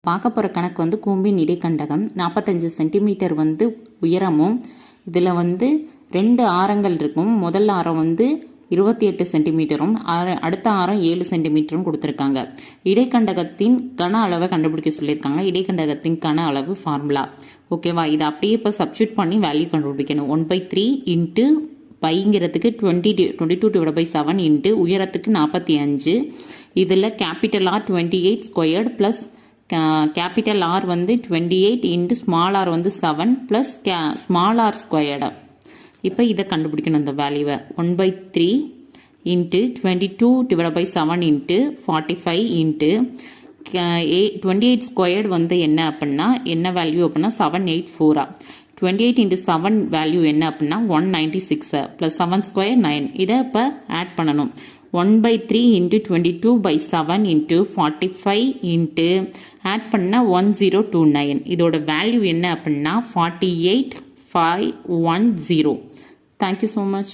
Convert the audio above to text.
பார்க்க போகிற கணக்கு வந்து கூம்பின் இடைக்கண்டகம் 45 சென்டிமீட்டர் வந்து உயரமும் இதில் வந்து 2 ஆரங்கள் இருக்கும். முதல் ஆரம் வந்து 28 சென்டிமீட்டரும் அடுத்த ஆரம் 7 சென்டிமீட்டரும் கொடுத்துருக்காங்க. இடைக்கண்டகத்தின் கன அளவை கண்டுபிடிக்க சொல்லியிருக்காங்க. இடைக்கண்டகத்தின் கன அளவு ஃபார்முலா ஓகேவா. இதை அப்படியே இப்போ சப்ஸ்டியூட் பண்ணி வேல்யூ கண்டுபிடிக்கணும். 1/3 இன்ட்டு பைங்கிறதுக்கு 22/7 இன்ட்டு உயரத்துக்கு 45. இதில் capital R 28 squared plus capital R வந்து 28 இன்ட்டு ஸ்மால் ஆர் வந்து 7 ப்ளஸ் ஸ்மால் ஆர் ஸ்கொயர்டு. இப்போ இதை கண்டுபிடிக்கணும். இந்த வேல்யூவை 1/3 இன்ட்டு 22/7 இன்ட்டு 45 இன்ட்டு 28 ஸ்கொயர்டு வந்து என்ன அப்படின்னா என்ன வேல்யூ அப்படின்னா 784. 28 இன்ட்டு 7 வேல்யூ என்ன அப்படின்னா 196 ப்ளஸ் 7 ஸ்கொயர் 9. இதை இப்போ ஆட் பண்ணணும். 1/3 இன்ட்டு 22/7 இன்ட்டு 45 இன்ட்டு ஆட் பண்ணால் 1029. இதோட வேல்யூ என்ன அப்படின்னா 48510. Thank you so much.